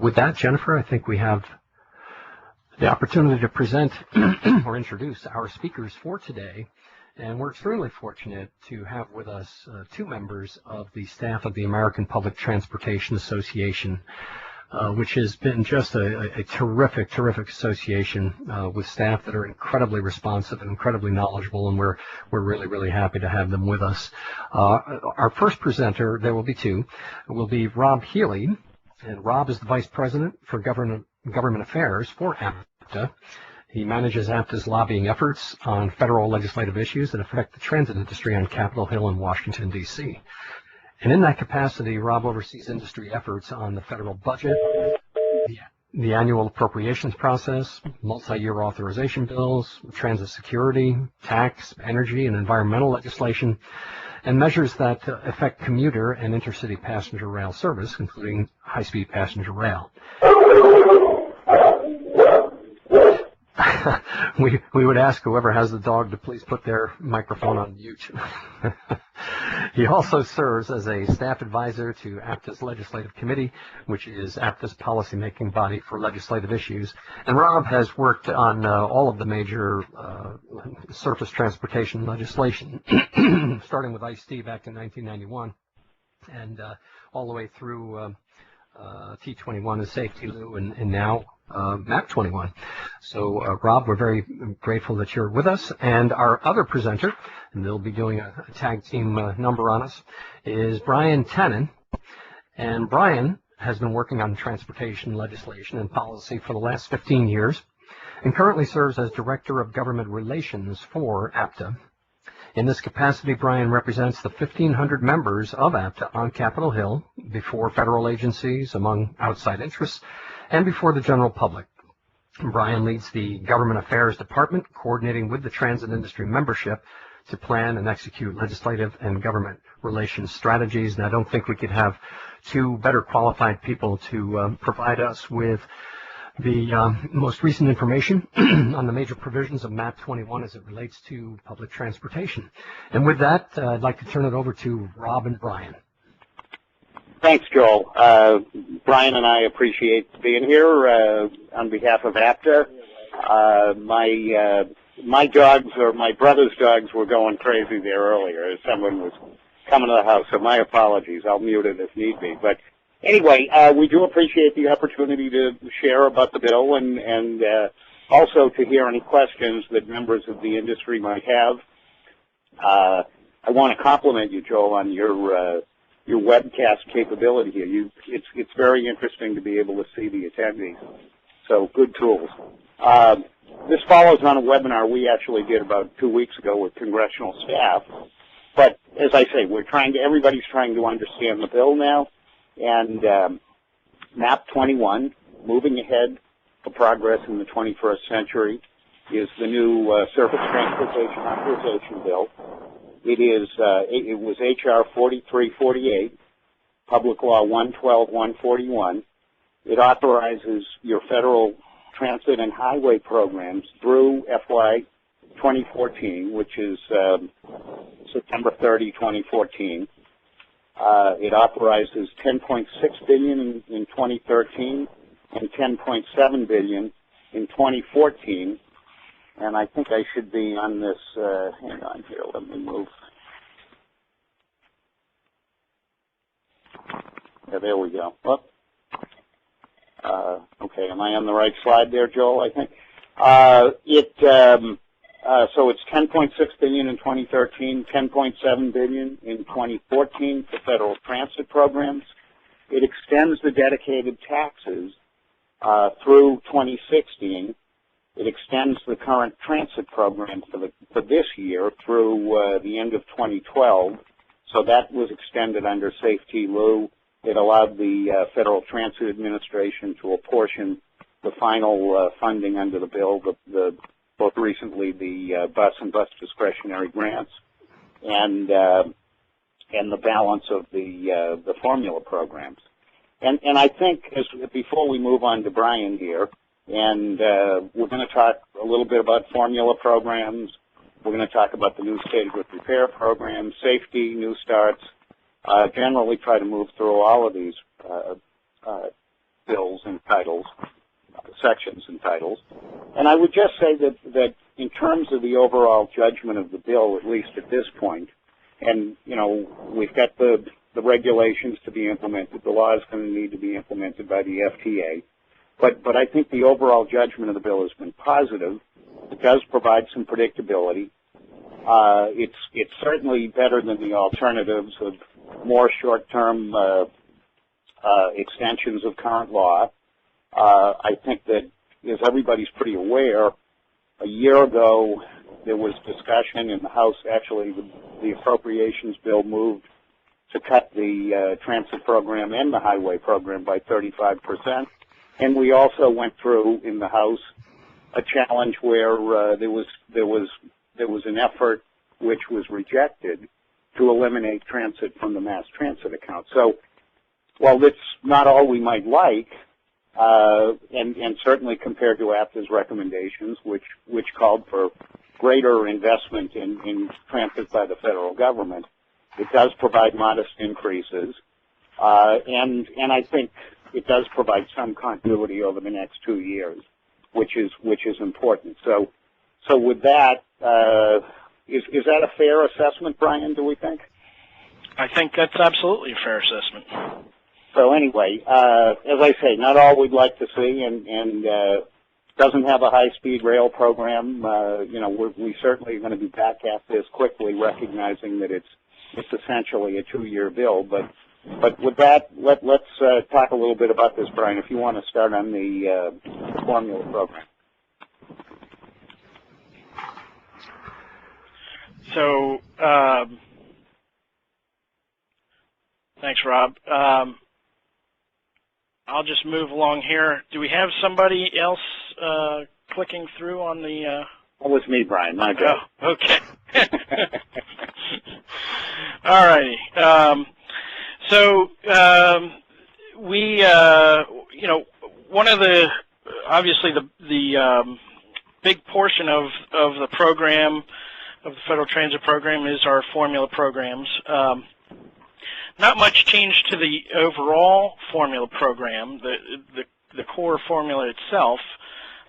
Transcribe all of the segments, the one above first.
With that, Jennifer, I think we have the opportunity to present or introduce our speakers for today. And we're extremely fortunate to have with us two members of the staff of the American Public Transportation Association, which has been just a terrific, terrific association with staff that are incredibly responsive and incredibly knowledgeable, and we're really, really happy to have them with us. Our first presenter, there will be two, will be Rob Healy, and Rob is the Vice President for Government Affairs for APTA. He manages APTA's lobbying efforts on federal legislative issues that affect the transit industry on Capitol Hill in Washington, D.C. And in that capacity, Rob oversees industry efforts on the federal budget, the annual appropriations process, multi-year authorization bills, transit security, tax, energy, and environmental legislation, and measures that affect commuter and intercity passenger rail service, including high-speed passenger rail. We would ask whoever has the dog to please put their microphone on mute. He also serves as a staff advisor to APTA's Legislative Committee, which is APTA's policymaking body for legislative issues. And Rob has worked on all of the major surface transportation legislation, starting with ICE-T back in 1991, and all the way through T21 and Safety Lou, and now MAP-21. So, Rob, we're very grateful that you're with us. And our other presenter, and they'll be doing a tag team number on us, is Brian Tannen. And Brian has been working on transportation legislation and policy for the last 15 years and currently serves as Director of Government Relations for APTA. In this capacity, Brian represents the 1,500 members of APTA on Capitol Hill before federal agencies, among outside interests, and before the general public. Brian leads the Government Affairs Department, coordinating with the transit industry membership to plan and execute legislative and government relations strategies. And I don't think we could have two better qualified people to provide us with the most recent information on the major provisions of MAP-21 as it relates to public transportation. And with that, I'd like to turn it over to Rob and Brian. Thanks, Joel. Brian and I appreciate being here on behalf of APTA. My dogs, or my brother's dogs, were going crazy there earlier. Someone was coming to the house, so my apologies. I'll mute it if need be. But anyway, we do appreciate the opportunity to share about the bill and also to hear any questions that members of the industry might have. I want to compliment you, Joel, on your webcast capability here. It's very interesting to be able to see the attendees. So good tools. This follows on a webinar we actually did about 2 weeks ago with congressional staff. But as I say, everybody's trying to understand the bill now. And MAP-21, moving ahead for progress in the 21st century, is the new Surface Transportation Authorization Bill. It was H.R. 4348, Public Law 112-141. It authorizes your federal transit and highway programs through FY 2014, which is September 30, 2014. It authorizes $10.6 billion in 2013 and $10.7 billion in 2014. And I think I should be on this. Hang on here. Let me move. Yeah, there we go. Oh. Okay, am I on the right slide there, Joel? I think so it's $10.6 billion in 2013, $10.7 billion in 2014 for federal transit programs. It extends the dedicated taxes through 2016. It extends the current transit program for this year through the end of 2012. So that was extended under Safety Lou. It allowed the Federal Transit Administration to apportion the final funding under the bill, both recently the bus and bus discretionary grants, and the balance of the formula programs. And I think before we move on to Brian here, and we're going to talk a little bit about formula programs. We're going to talk about the new stage with repair program, safety, new starts, generally try to move through all of these. bills and titles, sections and titles. And I would just say that in terms of the overall judgment of the bill, at least at this point, and, you know, we've got the regulations to be implemented. The law is going to need to be implemented by the FTA. But I think the overall judgment of the bill has been positive. It does provide some predictability. It's certainly better than the alternatives of more short-term extensions of current law. I think that, as everybody's pretty aware, a year ago there was discussion in the House. Actually, the appropriations bill moved to cut the transit program and the highway program by 35%. And we also went through in the House a challenge where there was an effort which was rejected to eliminate transit from the mass transit account. So while that's not all we might like, and certainly compared to APTA's recommendations, which called for greater investment in transit by the federal government, it does provide modest increases, and I think it does provide some continuity over the next 2 years, which is important. So with that, is that a fair assessment, Brian? Do we think? I think that's absolutely a fair assessment. So anyway, as I say, not all we'd like to see, and doesn't have a high-speed rail program. You know, we certainly are going to be back at this quickly, recognizing that it's essentially a 2-year bill. But with that, let's talk a little bit about this, Brian, if you want to start on the formula program. So, thanks, Rob. I'll just move along here. Do we have somebody else clicking through on the... That was me, Brian. My bad. Oh, okay. All righty. So we, you know, one of the, obviously the big portion of the program, of the Federal Transit Program, is our formula programs. Not much change to the overall formula program. The core formula itself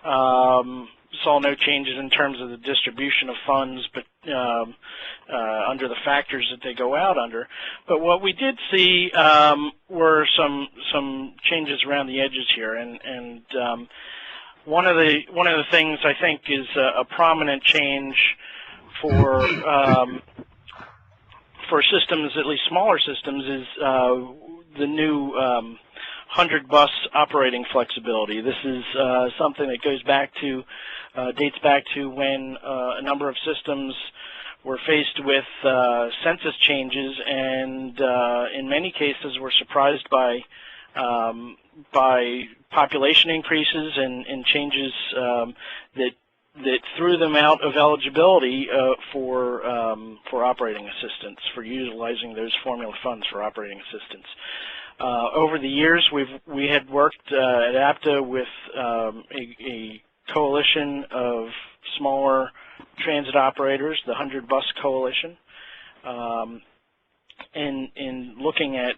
saw no changes in terms of the distribution of funds, but under the factors that they go out under. But what we did see were some changes around the edges here, and one of the things I think is a prominent change for systems, at least smaller systems, is the new 100-bus operating flexibility. This is something that goes back to, dates back to when a number of systems were faced with census changes, and in many cases were surprised by population increases and changes that threw them out of eligibility for operating assistance, for utilizing those formula funds for operating assistance. Over the years, we had worked at APTA with a coalition of smaller transit operators, the 100-bus coalition, in looking at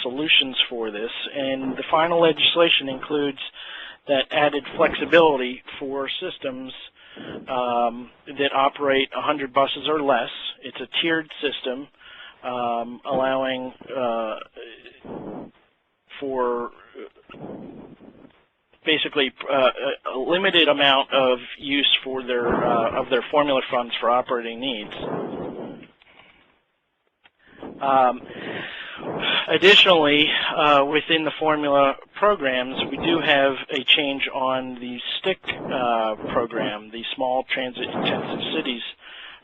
solutions for this. And the final legislation includes that added flexibility for systems that operate 100 buses or less. It's a tiered system, allowing for basically a limited amount of use for their formula funds for operating needs. Additionally, within the formula programs, we do have a change on the STIC program, the Small Transit Intensive Cities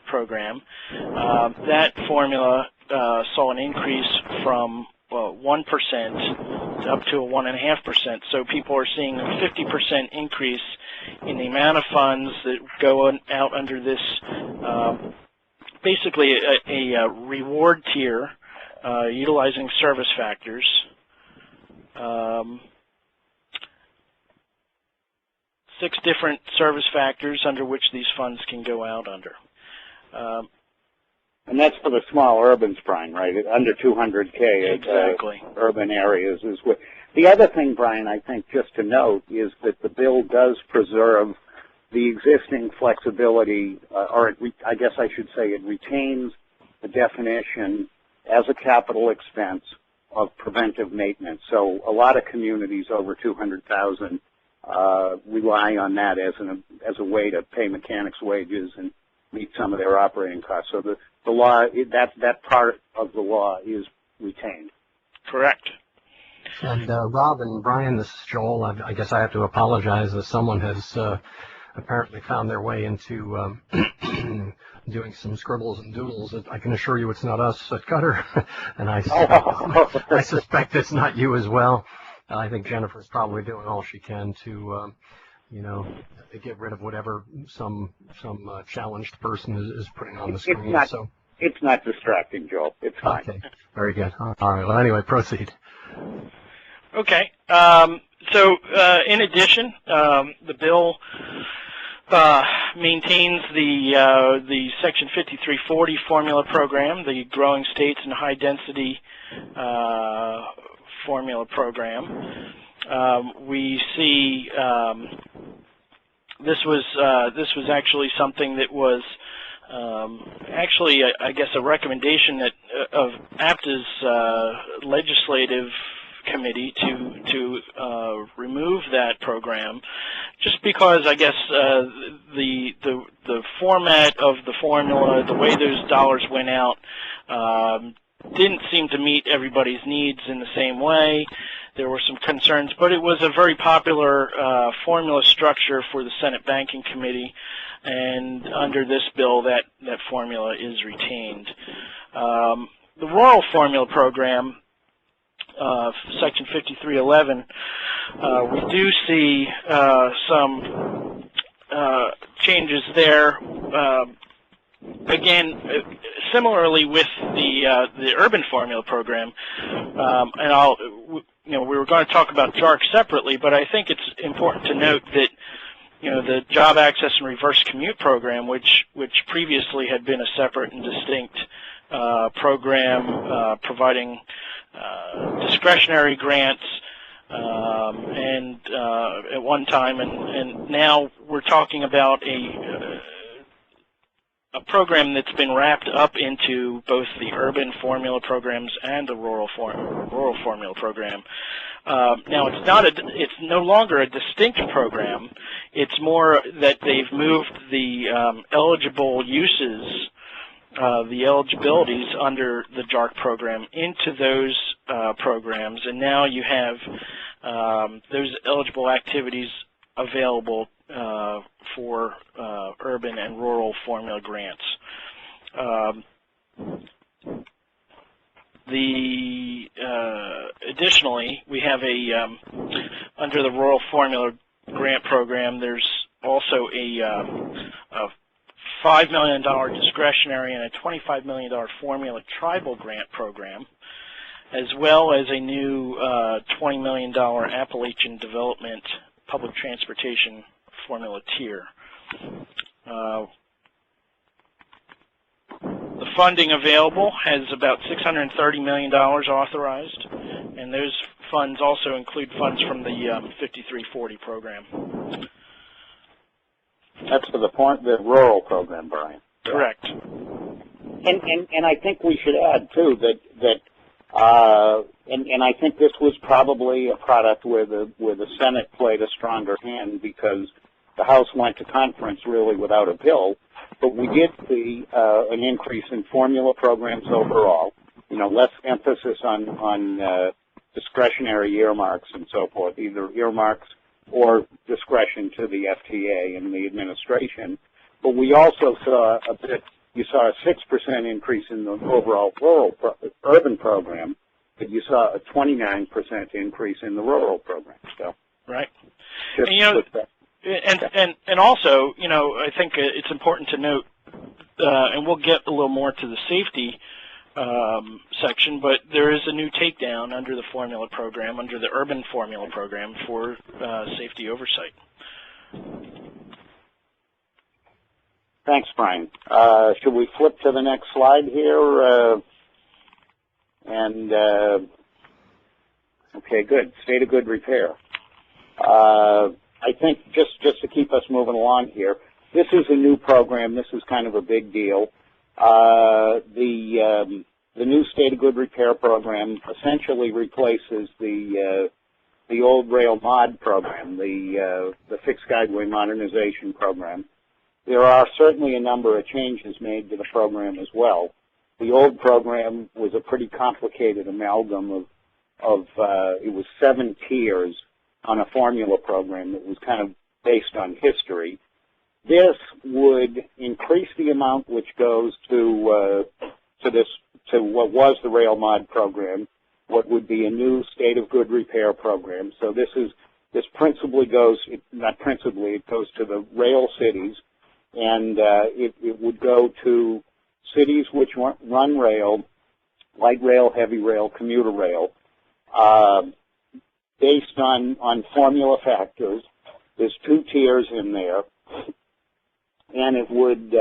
program. That formula saw an increase from 1% up to a 1.5%. So people are seeing a 50% increase in the amount of funds that go out under this, basically a reward tier, utilizing service factors. 6 different service factors under which these funds can go out under. And that's for the small urbans, Brian, right? Under 200K Exactly. Urban areas is what. The other thing, Brian, I think just to note is that the bill does preserve the existing flexibility, I guess I should say it retains the definition as a capital expense of preventive maintenance. So a lot of communities over 200,000 rely on that as a way to pay mechanics wages and meet some of their operating costs. So the law, that part of the law is retained. Correct. And Rob and Brian, this is Joel. I guess I have to apologize that someone has apparently found their way into doing some scribbles and doodles. I can assure you it's not us at CUTR, and I suspect it's not you as well. I think Jennifer's probably doing all she can to, to get rid of whatever some challenged person is putting on the screen. It's not distracting, Joel. It's fine. Okay, very good. All right. Well, anyway, proceed. Okay. So, in addition, the bill maintains the Section 5340 formula program, the Growing States and High Density formula program. We see this was actually something that was actually, I guess, a recommendation of APTA's legislative committee to remove that program, just because I guess the format of the formula, the way those dollars went out, didn't seem to meet everybody's needs in the same way. There were some concerns, but it was a very popular formula structure for the Senate Banking Committee, and under this bill, that formula is retained. The rural formula program, Section 5311, we do see some changes there. Again, similarly with the urban formula program, and we were going to talk about JARC separately, but I think it's important to note that the Job Access and Reverse Commute program, which previously had been a separate and distinct program providing discretionary grants and at one time, and now we're talking about a program that's been wrapped up into both the urban formula programs and the rural formula program. Now it's no longer a distinct program. It's more that they've moved the eligible uses, the eligibilities under the JARC program into those programs, and now you have those eligible activities available for urban and rural formula grants. Additionally, we have under the rural formula grant program, there's also a $5 million discretionary and a $25 million formula tribal grant program, as well as a new $20 million Appalachian Development Public Transportation formula tier. The funding available has about $630 million authorized, and those funds also include funds from the 5340 program. That's for the rural program, Brian. Correct. And I think we should add too that and I think this was probably a product where the Senate played a stronger hand, because the House went to conference really without a bill, but we did see an increase in formula programs overall. Less emphasis on discretionary earmarks and so forth, either earmarks or discretion to the FTA and the administration. But we also saw you saw a 6% increase in the overall urban program, but you saw a 29% increase in the rural program. So right. And also, I think it's important to note, and we'll get a little more to the safety section, but there is a new takedown under the formula program, under the urban formula program for safety oversight. Thanks, Brian. Should we flip to the next slide here? Okay, good. State of good repair. I think just to keep us moving along here, this is a new program. This is kind of a big deal. The new State of Good Repair program essentially replaces the old rail mod program, the fixed guideway modernization program. There are certainly a number of changes made to the program as well. The old program was a pretty complicated amalgam of it was 7 tiers on a formula program that was kind of based on history. This would increase the amount which goes to what was the rail mod program, what would be a new State of Good Repair program. So this principally goes, not principally, it goes to the rail cities, and it would go to cities which run rail, light rail, heavy rail, commuter rail, based on formula factors. There's 2 tiers in there, and it would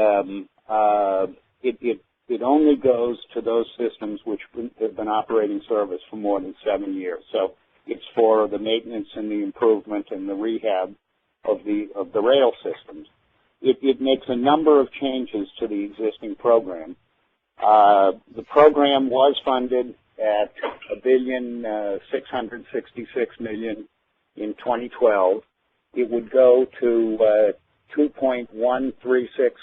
it only goes to those systems which have been operating service for more than 7 years. So it's for the maintenance and the improvement and the rehab of the rail systems. It makes a number of changes to the existing program. The program was funded at $1,666,000,000 in 2012. It would go to $2.136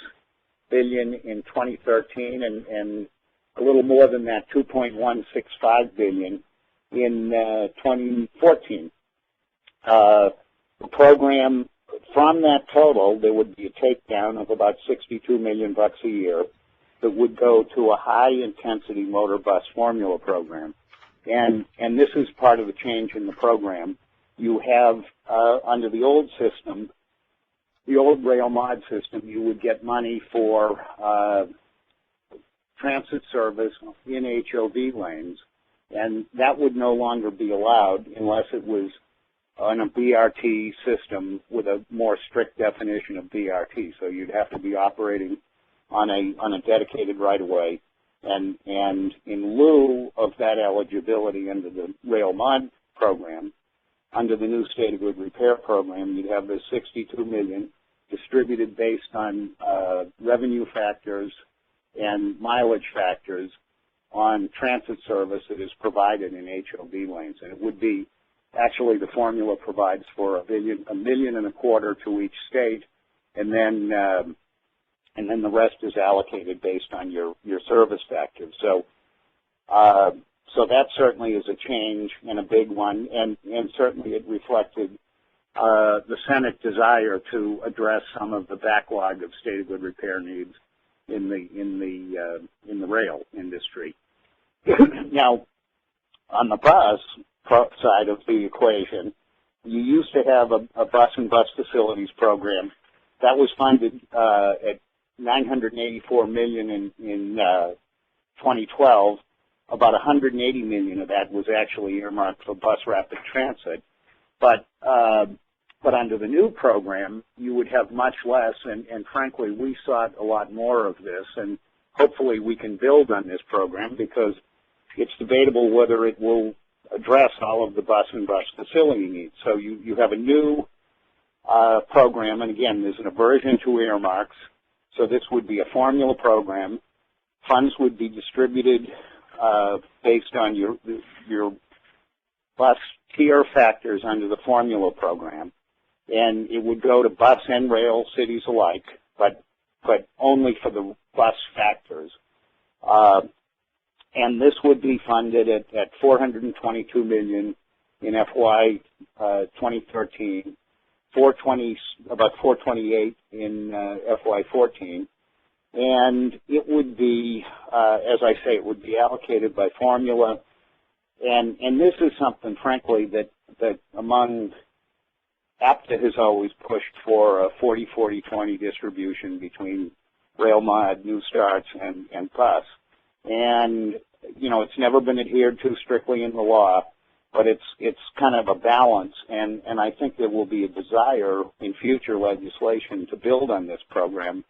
billion in 2013, and a little more than that, $2.165 billion in 2014. The program, from that total, there would be a takedown of about $62 million a year that would go to a high-intensity motor bus formula program. And this is part of the change in the program. You have, under the old system, the old rail mod system, you would get money for transit service in HOV lanes, and that would no longer be allowed unless it was on a BRT system with a more strict definition of BRT. So you'd have to be operating on a dedicated right-of-way, and in lieu of that eligibility under the rail mod program, under the new State of Good Repair program, you'd have the $62 million distributed based on revenue factors and mileage factors on transit service that is provided in HOV lanes. And it would be, actually the formula provides for $1.25 million to each state, and then the rest is allocated based on your service factors. So that certainly is a change and a big one, and certainly it reflected the Senate desire to address some of the backlog of State of Good Repair needs in the rail industry. Now, on the bus side of the equation, you used to have a bus and bus facilities program that was funded at $984 million in 2012. About $180 million of that was actually earmarked for bus rapid transit, but under the new program, you would have much less, and frankly, we sought a lot more of this, and hopefully we can build on this program because it's debatable whether it will address all of the bus and bus facility needs. So you have a new program, and again, there's an aversion to earmarks, so this would be a formula program. Funds would be distributed based on your bus tier factors under the formula program, and it would go to bus and rail cities alike, but only for the bus factors. And this would be funded at $422 million in FY 2013, about $428 in FY 14. And it would be, as I say, it would be allocated by formula. And this is something, frankly, that among APTA has always pushed for a 40-40-20 distribution between rail mod, new starts, and bus. And, you know, it's never been adhered to strictly in the law, but it's kind of a balance. And I think there will be a desire in future legislation to build on this program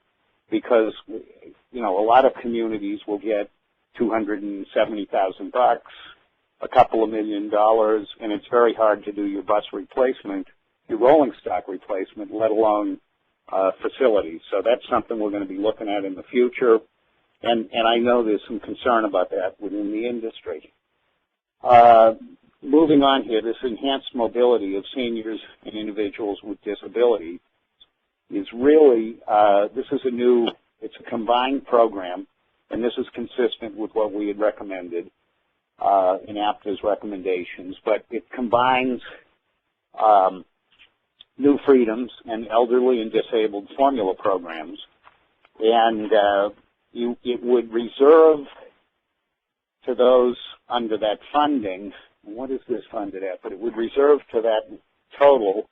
because, you know, a lot of communities will get $270,000, a couple of $1 million, and it's very hard to do your bus replacement, your rolling stock replacement, let alone facilities. So that's something we're going to be looking at in the future, and I know there's some concern about that within the industry. Moving on here, this enhanced mobility of seniors and individuals with disabilities is really, this is it's a combined program, and this is consistent with what we had recommended in APTA's recommendations, but it combines New Freedoms and elderly and disabled formula programs, and it would reserve to those under that funding, what is this funded at, but it would reserve to that total,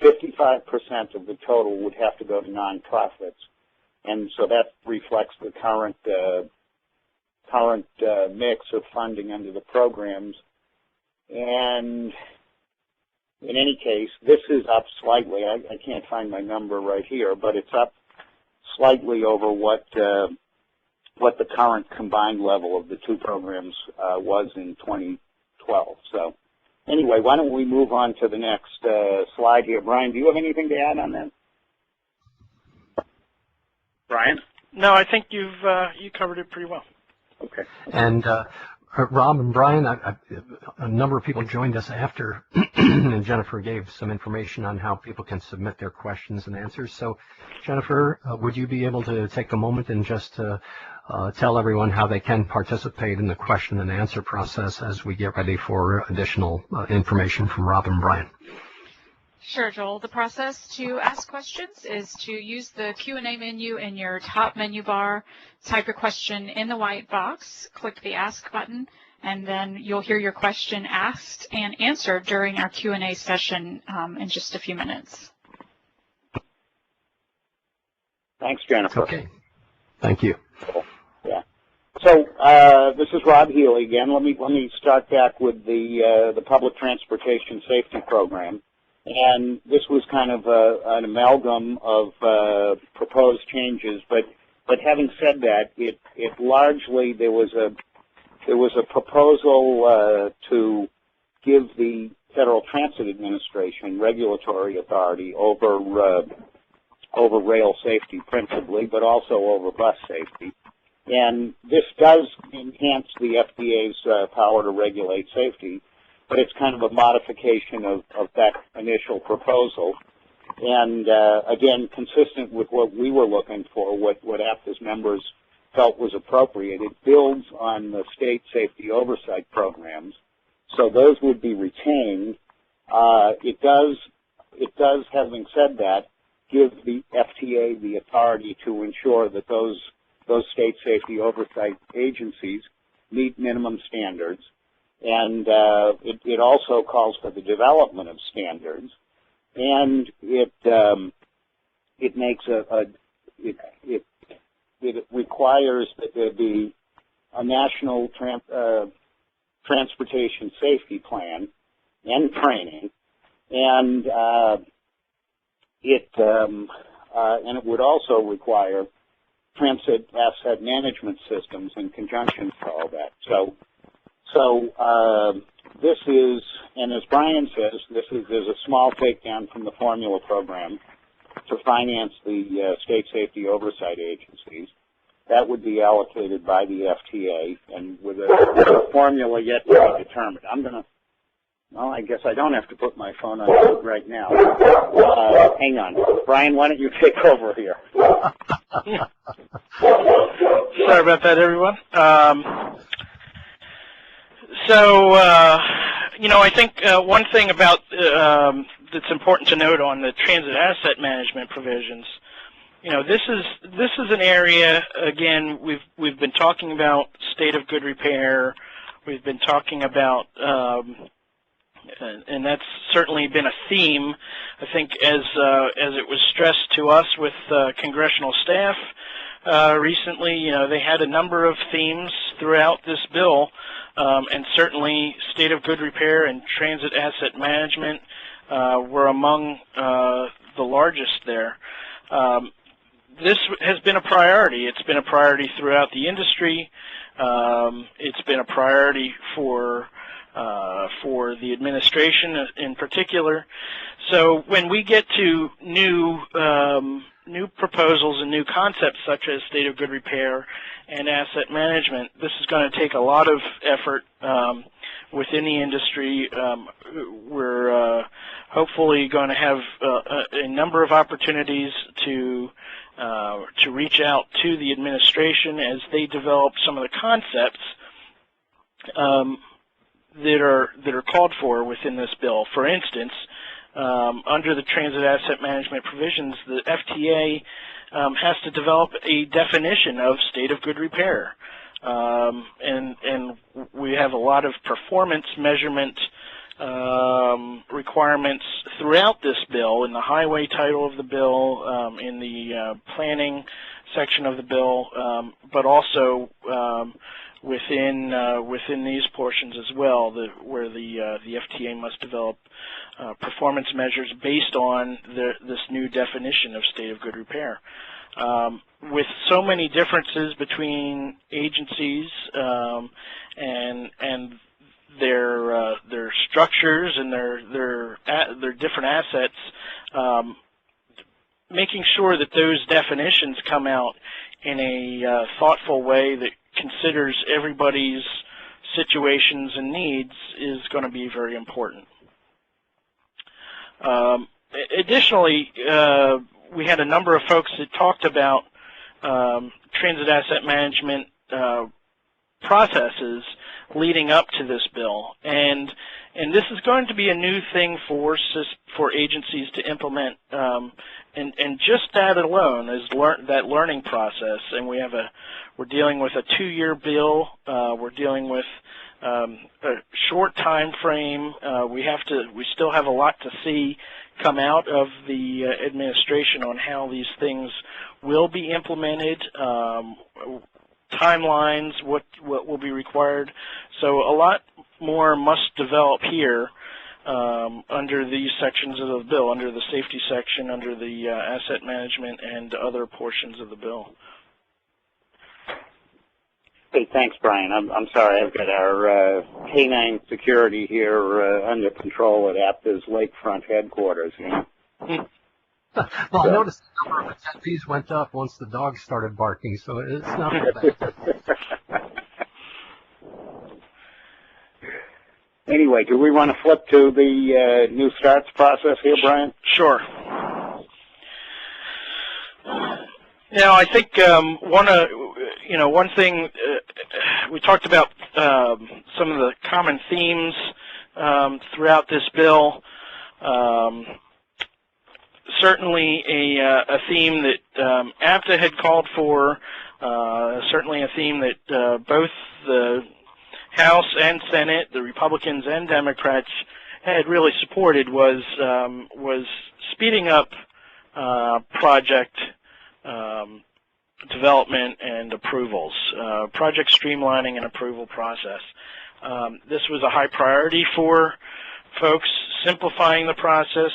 55% of the total would have to go to nonprofits. And so that reflects the current mix of funding under the programs. And in any case, this is up slightly. I can't find my number right here, but it's up slightly over what the current combined level of the two programs was in 2012. So anyway, why don't we move on to the next slide here. Brian, do you have anything to add on that? Brian? No, I think you covered it pretty well. Okay. And Rob and Brian, a number of people joined us after, and Jennifer gave some information on how people can submit their questions and answers. So, Jennifer, would you be able to take a moment and just tell everyone how they can participate in the question and answer process as we get ready for additional information from Rob and Brian? Sure, Joel. The process to ask questions is to use the Q&A menu in your top menu bar, type your question in the white box, click the Ask button, and then you'll hear your question asked and answered during our Q&A session in just a few minutes. Thanks, Jennifer. Okay. Thank you. Yeah. So this is Rob Healy again. Let me start back with the Public Transportation Safety Program. And this was kind of an amalgam of proposed changes, but having said that, it largely there was a proposal to give the Federal Transit Administration regulatory authority over rail safety principally, but also over bus safety. And this does enhance the FDA's power to regulate safety, but it's kind of a modification of that initial proposal. And again, consistent with what we were looking for, what APTA's members felt was appropriate, it builds on the state safety oversight programs. So those would be retained. It does, having said that, give the FTA the authority to ensure that those state safety oversight agencies meet minimum standards. And it also calls for the development of standards, and it makes it requires that there be a national transportation safety plan and training, and it would also require transit asset management systems in conjunction with all that. So this is, and as Brian says, there's a small takedown from the formula program to finance the state safety oversight agencies. That would be allocated by the FTA, and with a formula yet to be determined. Well, I guess I don't have to put my phone on mute right now. Hang on. Brian, why don't you take over here? Sorry about that, everyone. I think one thing about that's important to note on the transit asset management provisions, this is an area, again, we've been talking about state of good repair. We've been talking about, and that's certainly been a theme, I think, as it was stressed to us with congressional staff recently. They had a number of themes throughout this bill. And certainly state of good repair and transit asset management were among the largest there. this has been a priority. It's been a priority throughout the industry. It's been a priority for the administration in particular. So when we get to new proposals and new concepts such as state of good repair and asset management, this is going to take a lot of effort within the industry. We're hopefully going to have a number of opportunities to reach out to the administration as they develop some of the concepts that are called for within this bill. For instance, under the transit asset management provisions, the FTA has to develop a definition of state of good repair. And we have a lot of performance measurement requirements throughout this bill, in the highway title of the bill, in the planning section of the bill, but also within these portions as well, where the FTA must develop performance measures based on this new definition of state of good repair. With so many differences between agencies and their structures and their different assets, making sure that those definitions come out in a thoughtful way that considers everybody's situations and needs is going to be very important. Additionally, we had a number of folks that talked about transit asset management processes leading up to this bill, and this is going to be a new thing for agencies to implement, and just that alone is that learning process. And we're dealing with a 2-year bill. We're dealing with a short time frame. We still have a lot to see come out of the administration on how these things will be implemented, timelines, what will be required. So a lot more must develop here under these sections of the bill, under the safety section, under the asset management, and other portions of the bill. Hey, thanks, Brian. I'm sorry, I've got our canine security here under control at APTA's lakefront headquarters. You know? Well, I noticed the number of attendees went up once the dogs started barking, so it's not so bad. Anyway, do we want to flip to the new starts process here, Brian? Sure. Now, I think one thing we talked about some of the common themes throughout this bill. Certainly a theme that APTA had called for, certainly a theme that both the House and Senate, the Republicans and Democrats, had really supported, was speeding up project development and approvals, project streamlining and approval process. This was a high priority for folks, simplifying the process,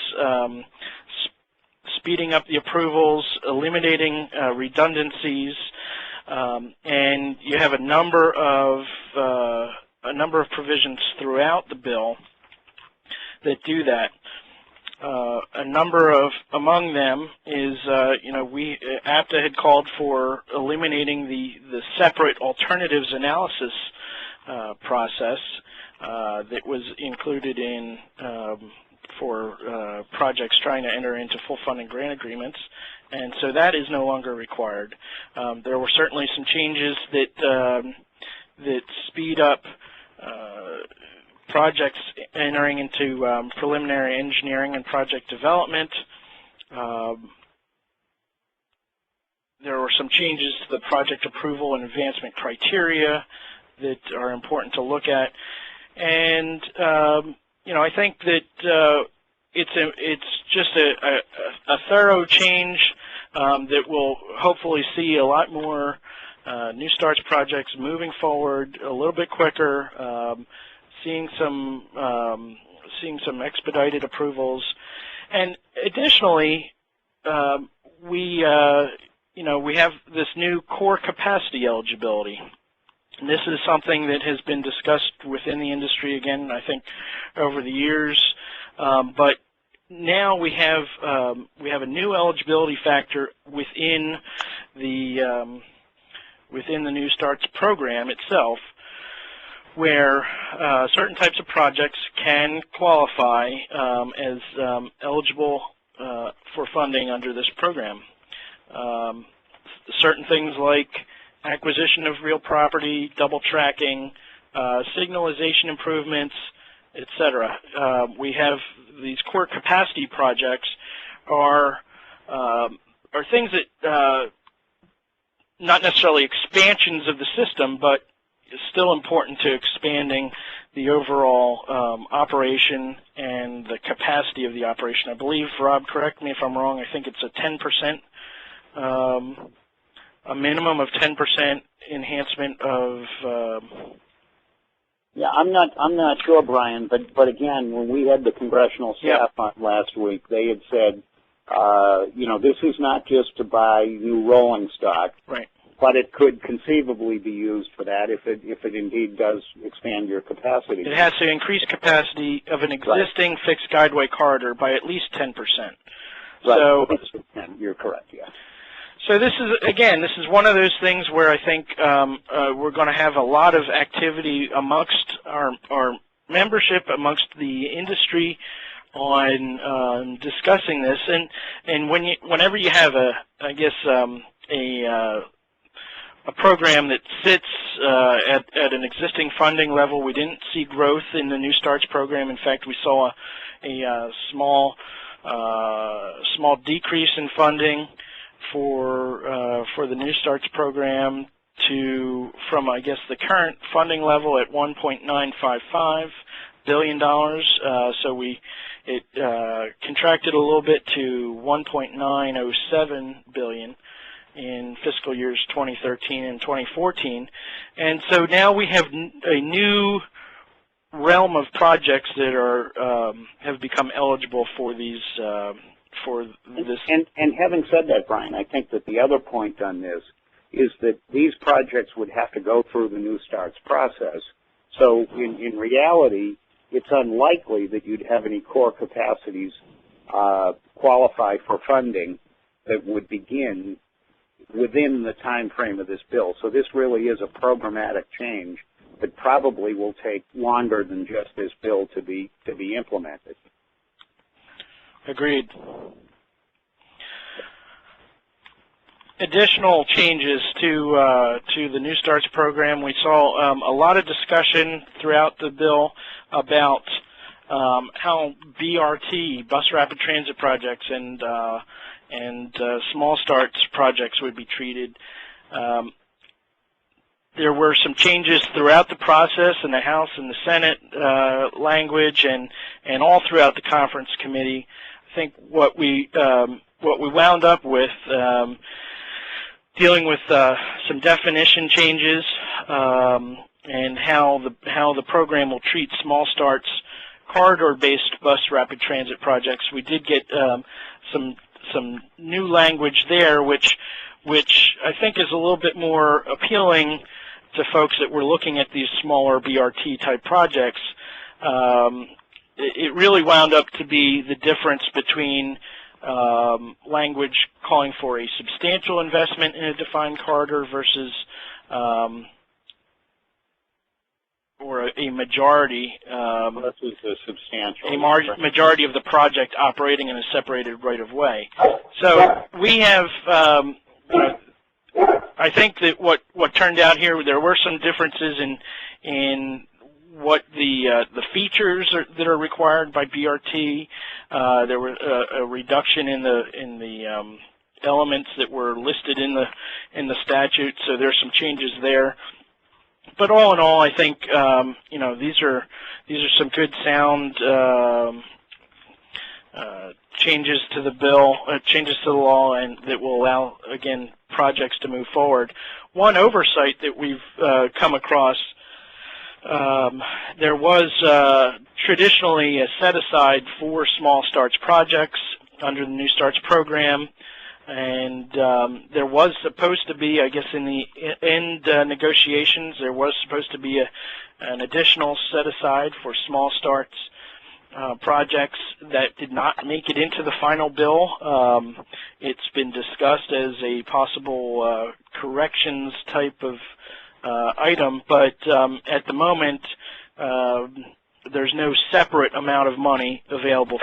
speeding up the approvals, eliminating redundancies, and you have a number of provisions throughout the bill that do that. A number among them is, APTA had called for eliminating the separate alternatives analysis process that was included in for projects trying to enter into full funding grant agreements, and so that is no longer required. There were certainly some changes that speed up projects entering into preliminary engineering and project development. There were some changes to the project approval and advancement criteria that are important to look at, and I think that it's just a thorough change that will hopefully see a lot more new starts projects moving forward a little bit quicker, seeing some expedited approvals, and additionally, we we have this new core capacity eligibility. And this is something that has been discussed within the industry, again, I think, over the years. But now we have a new eligibility factor within the New Starts program itself, where certain types of projects can qualify as eligible for funding under this program. Certain things like acquisition of real property, double tracking, signalization improvements, etc. We have these core capacity projects are things that not necessarily expansions of the system, but it's still important to expanding the overall operation and the capacity of the operation. I believe, Rob, correct me if I'm wrong, I think it's a 10%, a minimum of 10% enhancement of. Yeah, I'm not sure, Brian, but again, when we had the congressional staff on last week, they had said, this is not just to buy new rolling stock. Right. But it could conceivably be used for that if it indeed does expand your capacity. It has to increase capacity of an existing fixed guideway corridor by at least 10%. Right. So you're correct, yeah. So this is one of those things where I think we're going to have a lot of activity amongst our membership, amongst the industry, on discussing this. And whenever you have a program that sits at an existing funding level. We didn't see growth in the New Starts program. In fact, we saw a small decrease in funding for the New Starts program from the current funding level at $1.955 billion. So it contracted a little bit to $1.907 billion in fiscal years 2013 and 2014, and so now we have a new realm of projects that have become eligible for these for this. And having said that, Brian, I think that the other point on this is that these projects would have to go through the New Starts process. So in reality, it's unlikely that you'd have any core capacities qualify for funding that would begin within the time frame of this bill. So this really is a programmatic change that probably will take longer than just this bill to be implemented. Agreed. Additional changes to the New Starts program. We saw a lot of discussion throughout the bill about how BRT, bus rapid transit projects, and small starts projects would be treated. There were some changes throughout the process in the House and the Senate language, and all throughout the conference committee. I think what we wound up with, dealing with some definition changes and how the program will treat small starts corridor-based bus rapid transit projects. We did get some new language there, which I think is a little bit more appealing to folks that were looking at these smaller BRT type projects. It really wound up to be the difference between language calling for a substantial investment in a defined corridor versus or a majority, this is a substantial majority of the project operating in a separated right-of-way. So we have, I think that what turned out here, there were some differences in what the features that are required by BRT. There was a reduction in the elements that were listed in the statute. So there's some changes there. But all in all, I think these are some good sound changes to the bill, changes to the law, and that will allow, again, projects to move forward. One oversight that we've come across, there was traditionally a set aside for small starts projects under the New Starts program. And there was supposed to be, I guess, in the end negotiations, there was supposed to be an additional set aside for small starts projects that did not make it into the final bill. It's been discussed as a possible corrections type of item, but at the moment there's no separate amount of money available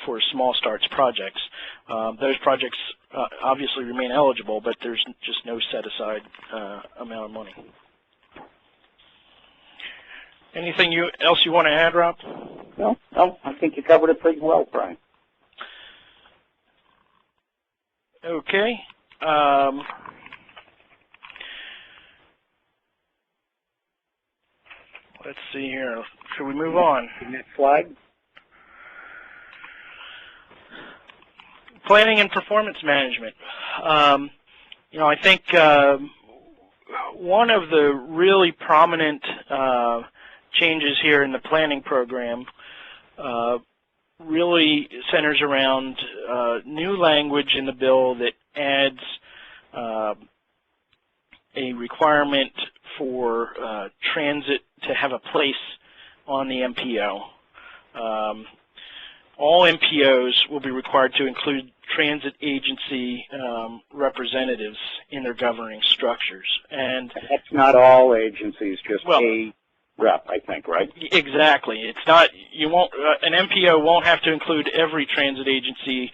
for small starts projects. Those projects obviously remain eligible, but there's just no set aside amount of money. Anything else you want to add, Rob? No, I think you covered it pretty well, Brian. Okay. Let's see here. Should we move on? Next slide. Planning and performance management. I think one of the really prominent changes here in the planning program really centers around new language in the bill that adds a requirement for transit to have a place on the MPO. All MPOs will be required to include transit agency representatives in their governing structures. And that's not all agencies, just well, a rep, I think, right? Exactly. It's not, you won't, an MPO won't have to include every transit agency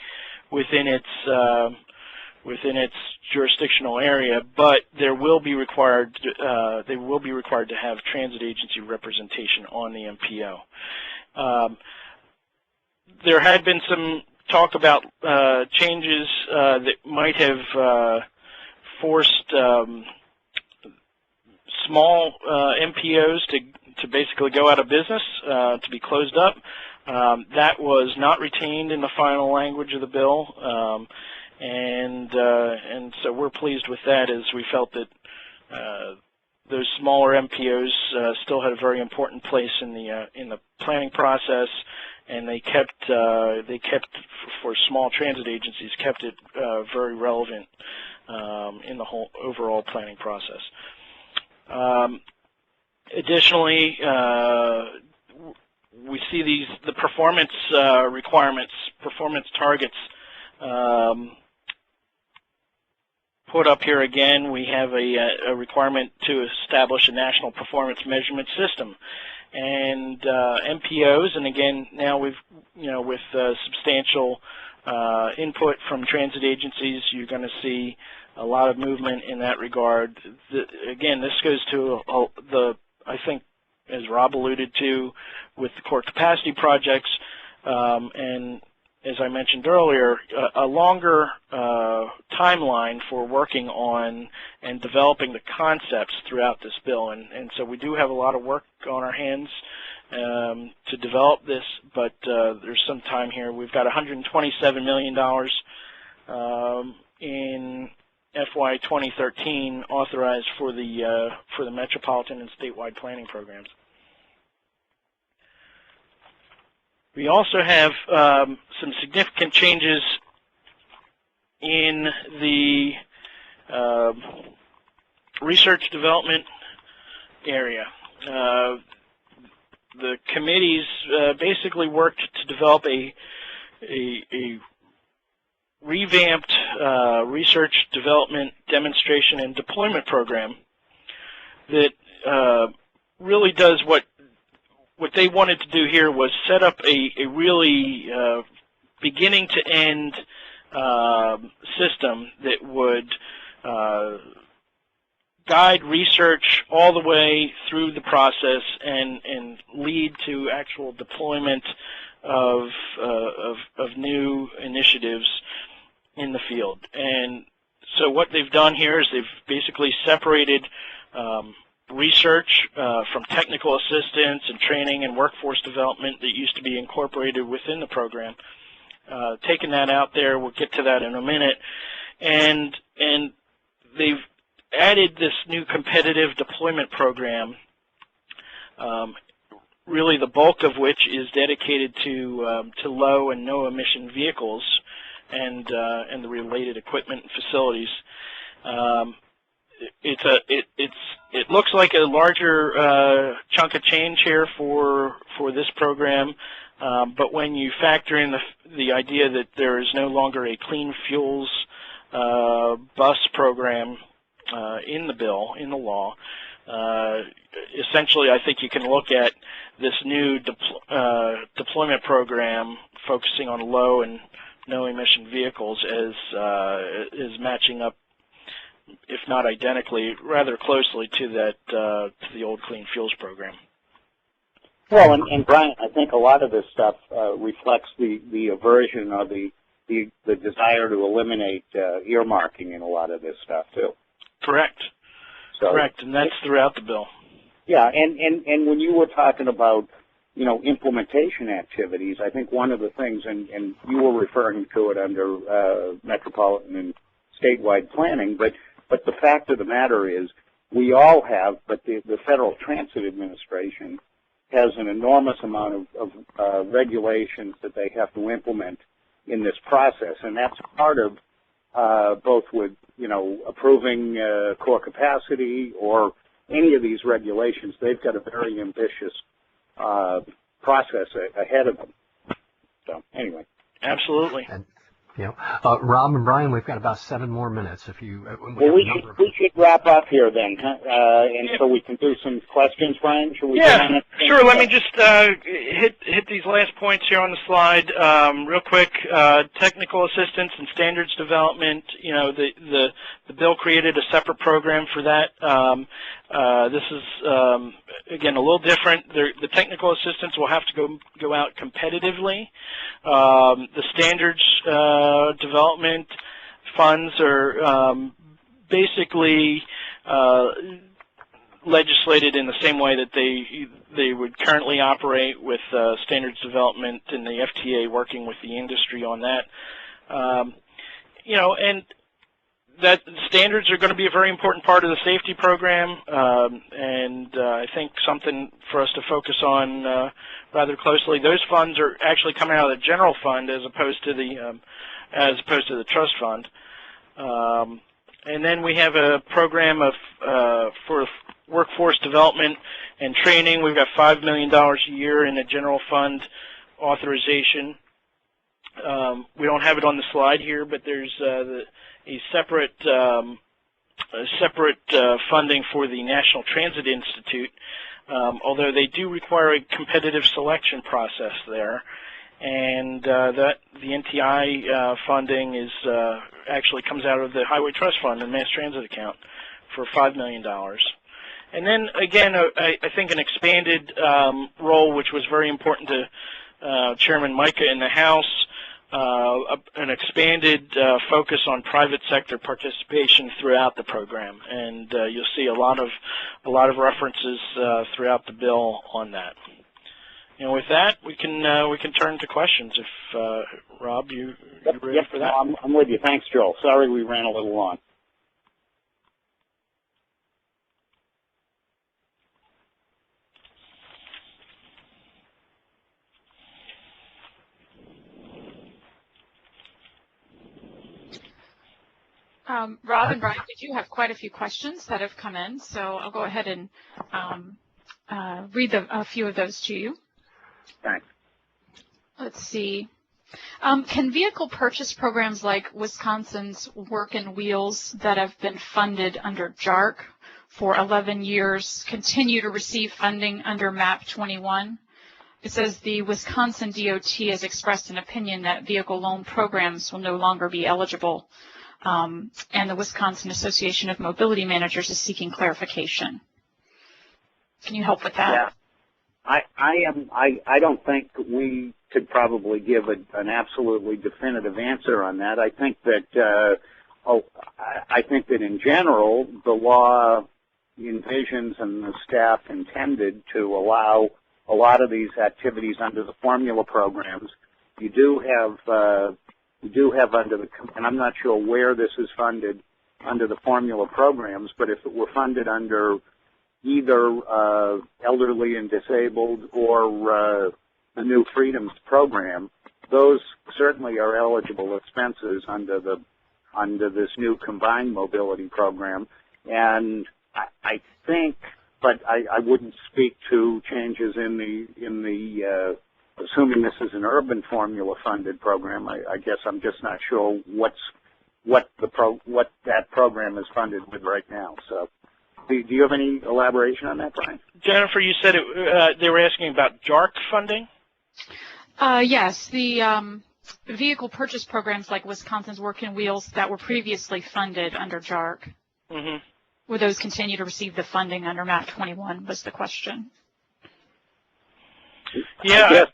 within its jurisdictional area, but there will be required, they will be required to have transit agency representation on the MPO. There had been some talk about changes that might have forced small MPOs to basically go out of business, to be closed up. That was not retained in the final language of the bill, and so we're pleased with that, as we felt that those smaller MPOs still had a very important place in the planning process, and they kept for small transit agencies, kept it very relevant in the whole overall planning process. Additionally, we see the performance requirements, performance targets put up here again. We have a requirement to establish a national performance measurement system, and MPOs, and again now with substantial input from transit agencies, you're going to see a lot of movement in that regard. Again, this goes to I think, as Rob alluded to, with the core capacity projects, and as I mentioned earlier, a longer timeline for working on and developing the concepts throughout this bill. And so we do have a lot of work on our hands to develop this, but there's some time here. We've got $127 million in FY 2013 authorized for the metropolitan and statewide planning programs. We also have some significant changes in the research development area. The committees basically worked to develop a revamped research development, demonstration, and deployment program that really does what they wanted to do here was set up a really beginning to end system that would guide research all the way through the process and lead to actual deployment of new initiatives in the field. And so what they've done here is they've basically separated research from technical assistance and training and workforce development that used to be incorporated within the program. Taking that out there, we'll get to that in a minute, and they've added this new competitive deployment program, really the bulk of which is dedicated to low and no emission vehicles, and the related equipment and facilities. It looks like a larger chunk of change here for this program, but when you factor in the idea that there is no longer a clean fuels bus program in the bill, in the law, essentially I think you can look at this new deployment program focusing on low and no emission vehicles as matching up, if not identically, rather closely to that to the old clean fuels program. Well, and Brian, I think a lot of this stuff reflects the aversion or the desire to eliminate earmarking in a lot of this stuff too. Correct. So, correct, and that's throughout the bill. Yeah, and when you were talking about, implementation activities, I think one of the things, and you were referring to it under metropolitan and statewide planning, but the fact of the matter is we all have, but the Federal Transit Administration has an enormous amount of regulations that they have to implement in this process, and that's part of both with, approving core capacity or any of these regulations. They've got a very ambitious process ahead of them. So anyway. Absolutely. And, Rob and Brian, we've got about 7 more minutes. If you, we should wrap up here then, and so we can do some questions, Brian. Should we? Yeah, sure. Let me just hit these last points here on the slide real quick. Technical assistance and standards development. The bill created a separate program for that. This is again a little different. The technical assistance will have to go out competitively. The standards development funds are basically legislated in the same way that they would currently operate, with standards development and the FTA working with the industry on that. And that standards are going to be a very important part of the safety program, and I think something for us to focus on rather closely. Those funds are actually coming out of the general fund as opposed to the trust fund. And then we have a program for workforce development and training. We've got $5 million a year in a general fund authorization. We don't have it on the slide here, but there's a separate funding for the National Transit Institute, although they do require a competitive selection process there. And that the NTI funding is actually comes out of the Highway Trust Fund and Mass Transit account for $5 million. And then again, I think an expanded role, which was very important to Chairman Micah in the House, an expanded focus on private sector participation throughout the program, and you'll see a lot of references throughout the bill on that. With that, we can turn to questions. If Rob, you ready for that? No, I'm with you. Thanks, Joel. Sorry we ran a little long. Rob and Brian, we do have quite a few questions that have come in, so I'll go ahead and read a few of those to you. Thanks. Let's see. Can vehicle purchase programs like Wisconsin's Work and Wheels that have been funded under JARC for 11 years continue to receive funding under MAP-21? It says the Wisconsin DOT has expressed an opinion that vehicle loan programs will no longer be eligible, and the Wisconsin Association of Mobility Managers is seeking clarification. Can you help with that? Yeah. I don't think we could probably give an absolutely definitive answer on that. I think that in general the law envisions and the staff intended to allow a lot of these activities under the formula programs. You do have under the, and I'm not sure where this is funded under the formula programs, but if it were funded under either elderly and disabled or the New Freedoms program, those certainly are eligible expenses under this new combined mobility program. And I think, but I wouldn't speak to changes in the assuming this is an urban formula funded program. I guess I'm just not sure what that program is funded with right now. So, do you have any elaboration on that, Brian? Jennifer, you said they were asking about JARC funding? Yes, the vehicle purchase programs like Wisconsin's Working Wheels that were previously funded under JARC. Mm-hmm. Will those continue to receive the funding under MAP-21 was the question. Yeah.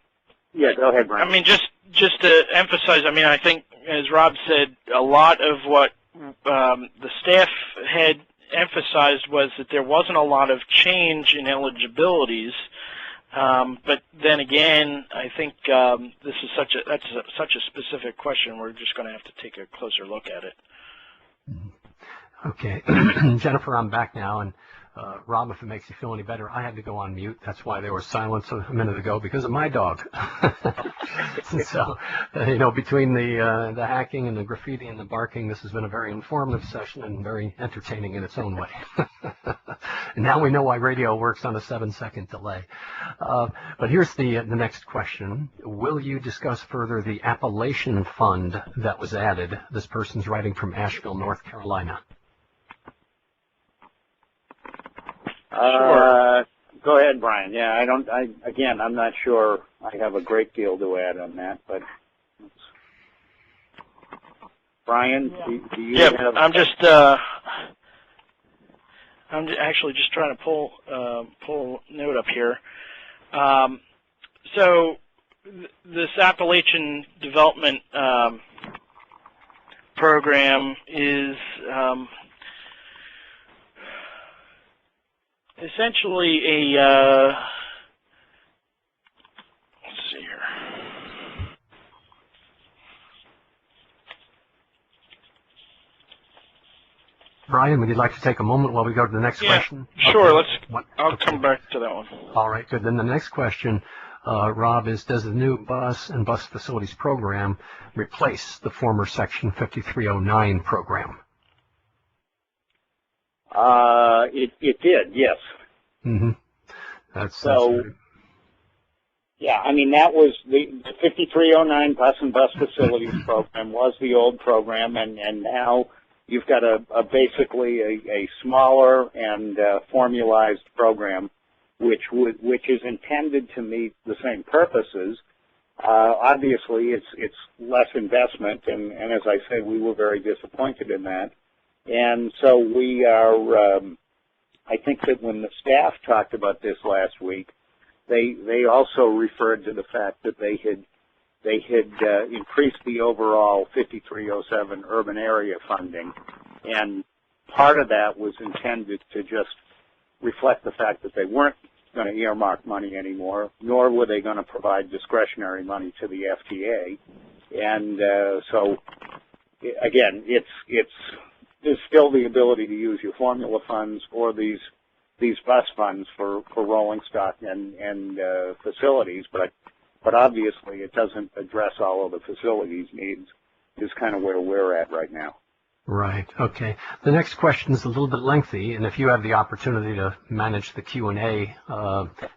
Yeah, go ahead, Brian. I mean, just to emphasize, I mean, I think, as Rob said, a lot of what the staff had emphasized was that there wasn't a lot of change in eligibilities. But then again, I think this is such a specific question. We're just going to have to take a closer look at it. Okay, Jennifer, I'm back now, and Rob, if it makes you feel any better, I had to go on mute. That's why there was silence a minute ago, because of my dog. So, you know, between the hacking and the graffiti and the barking, this has been a very informative session and very entertaining in its own way. And now we know why radio works on a 7-second delay. But here's the next question. Will you discuss further the Appalachian Fund that was added? This person's writing from Asheville, North Carolina. Sure. Go ahead, Brian. Yeah, I'm not sure I have a great deal to add on that, but Brian, do you have... I'm actually just trying to pull a note up here. So this Appalachian Development Program is essentially a, let's see here. Brian, would you like to take a moment while we go to the next question? Sure. Okay. I'll come back to that one. All right, good. Then the next question, Rob, is does the new bus and bus facilities program replace the former Section 5309 program? It did, yes. Mm-hmm. That's yeah, I mean, that was the 5309 bus and bus facilities program was the old program, and now you've got basically a smaller and formalized program, which is intended to meet the same purposes. Obviously, it's less investment, and as I say, we were very disappointed in that. And so we are, I think that when the staff talked about this last week, they also referred to the fact that they had increased the overall 5307 urban area funding, and part of that was intended to just reflect the fact that they weren't going to earmark money anymore, nor were they going to provide discretionary money to the FTA. And so, again, there's still the ability to use your formula funds or these bus funds for rolling stock and facilities, but obviously it doesn't address all of the facilities needs, is kind of where we're at right now. Right. Okay. The next question is a little bit lengthy, and if you have the opportunity to manage the Q&A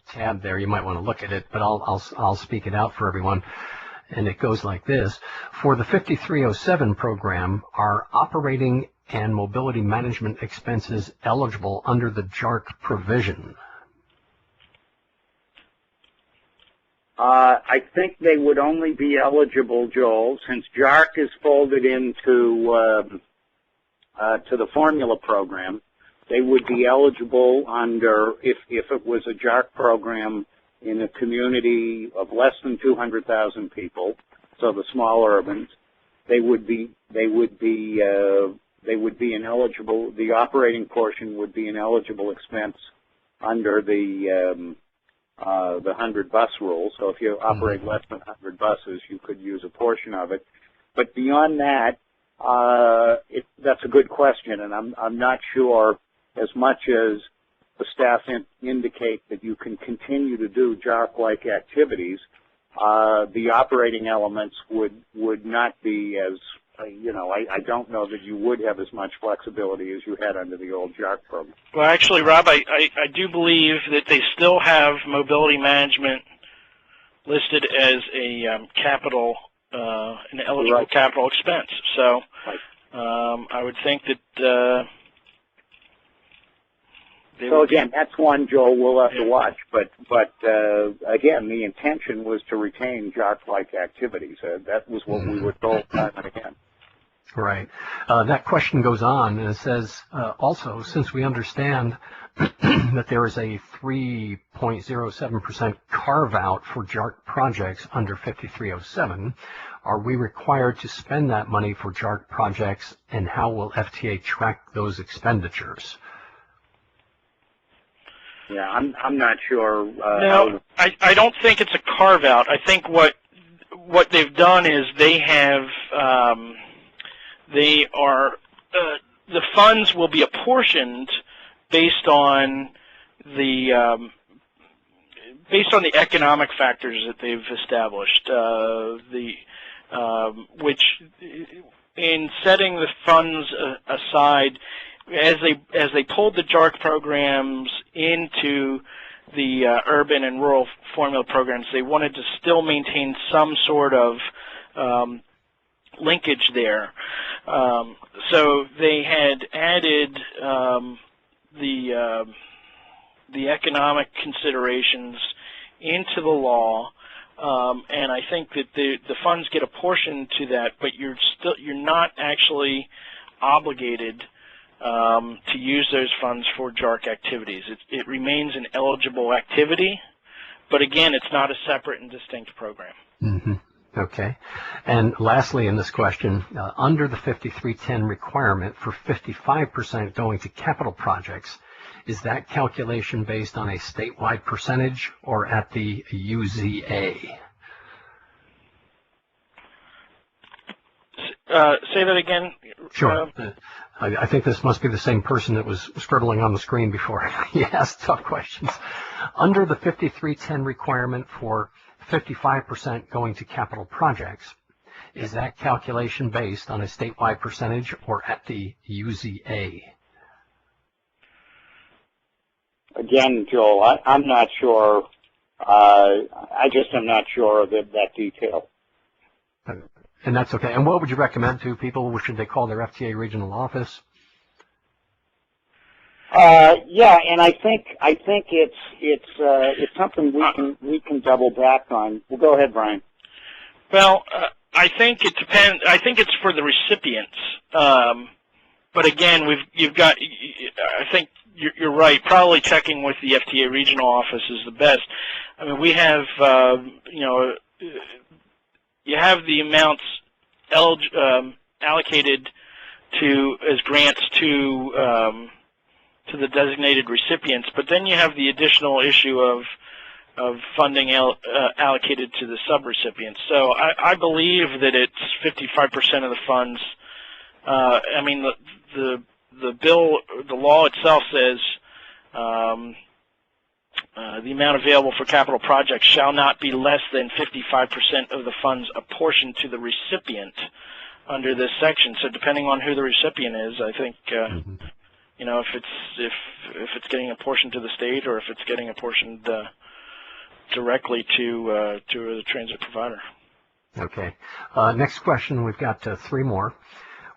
tab there, you might want to look at it, but I'll speak it out for everyone. And it goes like this. For the 5307 program, are operating and mobility management expenses eligible under the JARC provision? I think they would only be eligible, Joel, since JARC is folded into to the formula program. They would be eligible under, if it was a JARC program in a community of less than 200,000 people, so the small urbans, they would be ineligible. The operating portion would be an eligible expense under the 100 bus rule. So if you operate less than 100 buses, you could use a portion of it. But beyond that, that's a good question, and I'm not sure, as much as the staff indicate that you can continue to do JARC-like activities. the operating elements would not be as, I don't know that you would have as much flexibility as you had under the old JARC program. Well, actually, Rob, I do believe that they still have mobility management listed as a capital, an eligible Right. capital expense. So Right. I would think that So again, that's one, Joel, we'll have to watch. But again, the intention was to retain JARC-like activities. That was what we were told time and again. Right. That question goes on, and it says, also, since we understand that there is a 3.07% carve-out for JARC projects under 5307, are we required to spend that money for JARC projects, and how will FTA track those expenditures? Yeah, I'm not sure. No, I don't think it's a carve out. I think what they've done is they have the funds will be apportioned based on the economic factors that they've established. Which in setting the funds aside, as they pulled the JARC programs into the urban and rural formula programs, they wanted to still maintain some sort of linkage there. So they had added the economic considerations into the law, and I think that the funds get apportioned to that, but you're not actually obligated to use those funds for JARC activities. It remains an eligible activity, but again, it's not a separate and distinct program. Mm-hmm. Okay. And lastly in this question, under the 5310 requirement for 55% going to capital projects, is that calculation based on a statewide percentage or at the UZA? Say that again. Sure. I think this must be the same person that was scribbling on the screen before he asked tough questions. Under the 5310 requirement for 55% going to capital projects, is that calculation based on a statewide percentage or at the UZA? Again, Joel, I'm not sure. I just am not sure of that detail. And that's okay. And what would you recommend to people? Should they call their FTA regional office? Yeah, and I think it's something we can double back on. Well, go ahead, Brian. Well, I think it depends. I think it's for the recipients. But again, you've got. I think you're right. Probably checking with the FTA regional office is the best. I mean, we have you have the amounts allocated to as grants to the designated recipients, but then you have the additional issue of funding allocated to the subrecipients. So I believe that it's 55% of the funds. I mean, the law itself says the amount available for capital projects shall not be less than 55% of the funds apportioned to the recipient under this section. So depending on who the recipient is, I think if it's getting apportioned to the state or if it's getting apportioned directly to the transit provider. Okay. Next question. We've got three more.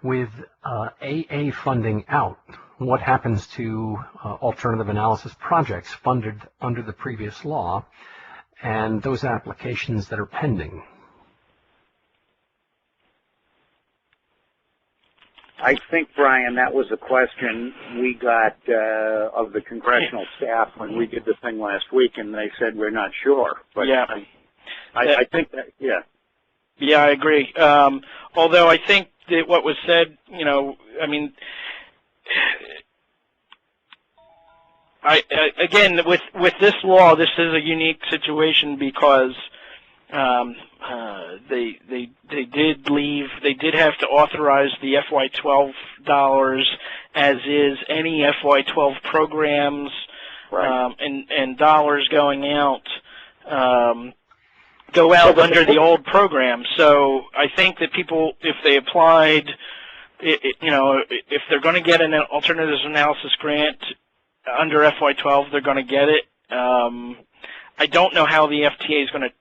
With AA funding out, what happens to alternative analysis projects funded under the previous law and those applications that are pending? I think, Brian, that was a question we got of the congressional staff when we did the thing last week, and they said we're not sure. But yeah, I think that, yeah. Yeah, I agree. Although I think that what was said, I mean, again, with this law, this is a unique situation because they did have to authorize the FY12 dollars as is any FY12 programs, right. and dollars going out go out under the old program. So I think that people, if they applied, if they're going to get an alternatives analysis grant under FY12, they're going to get it. I don't know how the FTA is going to,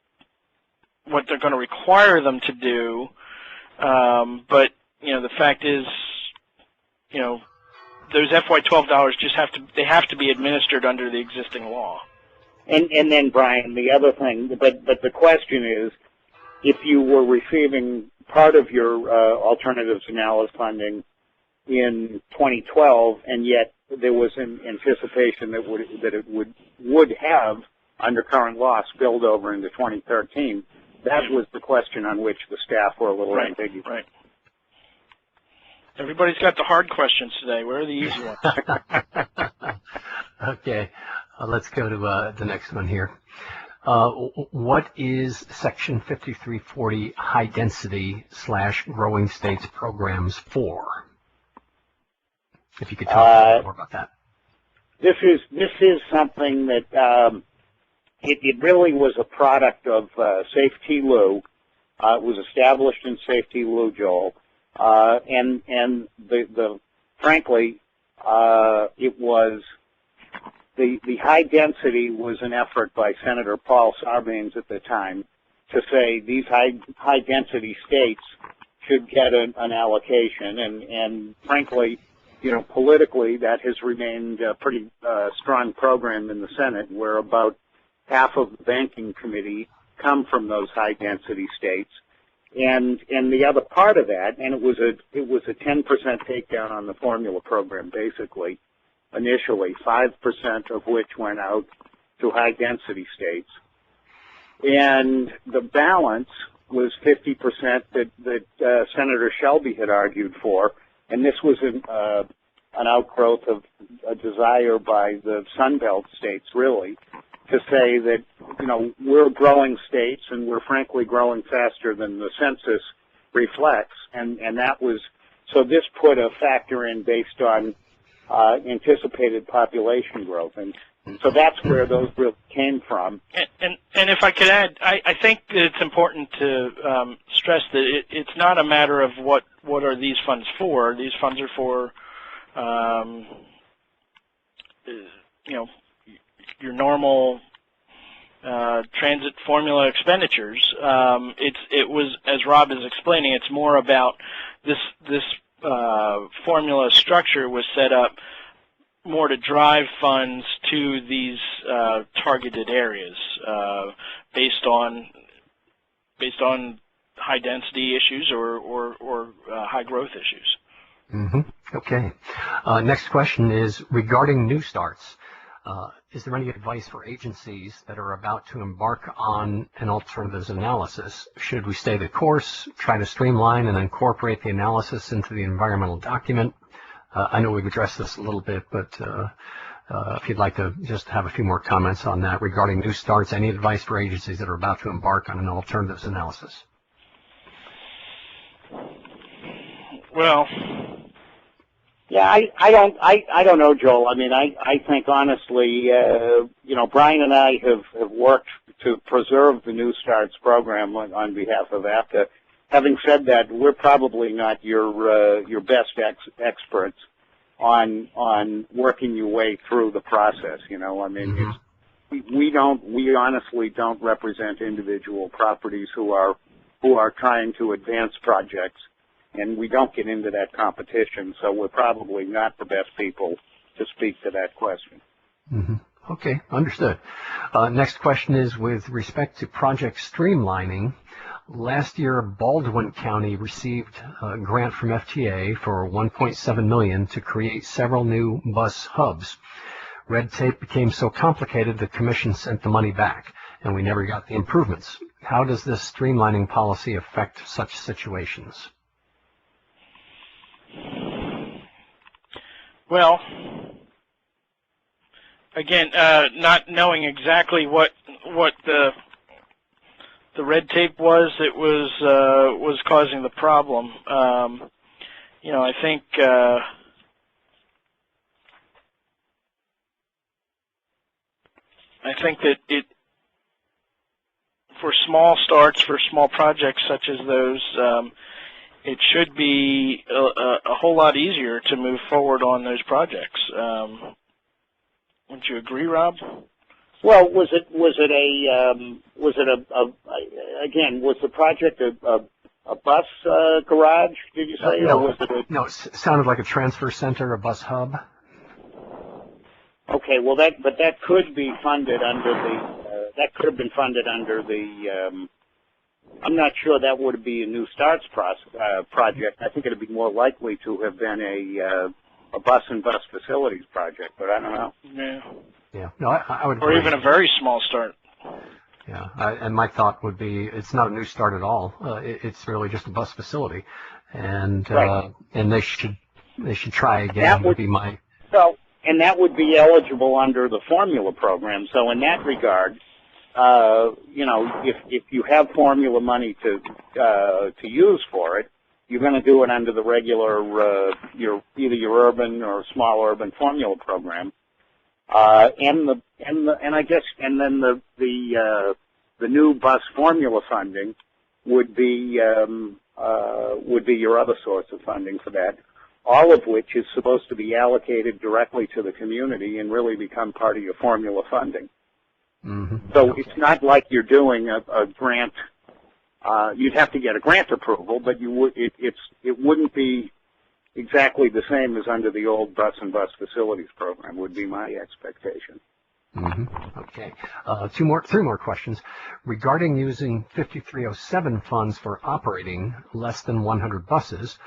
what they're going to require them to do, but the fact is, those FY12 dollars they have to be administered under the existing law. And then, Brian, the other thing, but the question is, if you were receiving part of your alternatives analysis funding in 2012, and yet there was an anticipation that it would have, under current law, spilled over into 2013, that was the question on which the staff were a little ambiguous. Right. Everybody's got the hard questions today. Where are the easy ones? Okay, let's go to the next one here. What is Section 5340 High Density / Growing States Programs for? If you could talk a little more about that. This is something that it really was a product of Safety Lou. It was established in Safety Lou, Joel, and frankly, it was the high density was an effort by Senator Paul Sarbanes at the time to say these high density states should get an allocation, and frankly, politically, that has remained a pretty strong program in the Senate, where about half of the banking committee come from those high density states, and the other part of that, and it was a 10% takedown on the formula program, basically, initially, 5% of which went out to high density states, and the balance was 50% that Senator Shelby had argued for, and this was an outgrowth of a desire by the Sunbelt states, really, to say that, we're growing states and we're frankly growing faster than the census reflects, and that was, so this put a factor in based on anticipated population growth, and so that's where those really came from. And if I could add, I think that it's important to stress that it's not a matter of what are these funds for. These funds are for, your normal transit formula expenditures. It was, as Rob is explaining, it's more about this formula structure was set up more to drive funds to these targeted areas based on high density issues or high growth issues. Mm-hmm. Okay. Next question is regarding new starts. Is there any advice for agencies that are about to embark on an alternatives analysis? Should we stay the course, try to streamline and incorporate the analysis into the environmental document? I know we've addressed this a little bit, but if you'd like to just have a few more comments on that regarding new starts, any advice for agencies that are about to embark on an alternatives analysis? Well, yeah, I don't know, Joel. I mean, I think honestly, Brian and I have worked to preserve the New Starts program on behalf of APTA. Having said that, we're probably not your best experts on working your way through the process. I mean, we honestly don't represent individual properties who are trying to advance projects, and we don't get into that competition, so we're probably not the best people to speak to that question. Mm-hmm. Okay, understood. Next question is with respect to project streamlining. Last year, Baldwin County received a grant from FTA for $1.7 million to create several new bus hubs. Red tape became so complicated the commission sent the money back, and we never got the improvements. How does this streamlining policy affect such situations? Well, again, not knowing exactly what the red tape was that was causing the problem. I think that for small starts, for small projects such as those, it should be a whole lot easier to move forward on those projects. Wouldn't you agree, Rob? Well, was the project a bus garage? Did you say? No, or was it no. It sounded like a transfer center, a bus hub. Okay, well, that could be funded under the. That could have been funded under the. I'm not sure that would be a New Starts project. I think it would be more likely to have been a bus and bus facilities project, but I don't know. Yeah. Yeah. No, I would. Or agree. even a very small start. Yeah, and my thought would be it's not a new start at all. It's really just a bus facility, and Right. And they should try again. That would be my. So, and that would be eligible under the formula program. So in that regard, if you have formula money to use for it, you're going to do it under the regular either your urban or small urban formula program. And then the new bus formula funding would be your other source of funding for that, all of which is supposed to be allocated directly to the community and really become part of your formula funding. Mm-hmm. So Okay. it's not like you're doing a grant. You'd have to get a grant approval, but it wouldn't be exactly the same as under the old bus and bus facilities program, would be my expectation. Mm-hmm. Okay. Three more questions. Regarding using 5307 funds for operating less than 100 buses,